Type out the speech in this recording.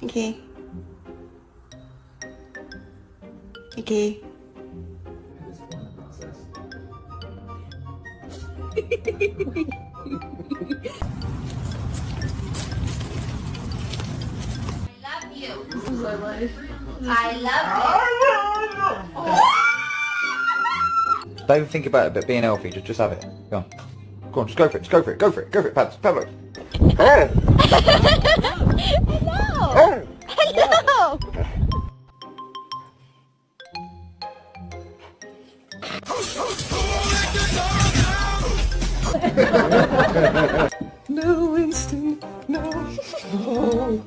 Okay. Okay. Don't even think about it, but being healthy, just have it. Go on. Go on, just go for it, just go for it, go for it, go for it, Pablo. Pablo. Oh! Hello! Hello! No instinct, no.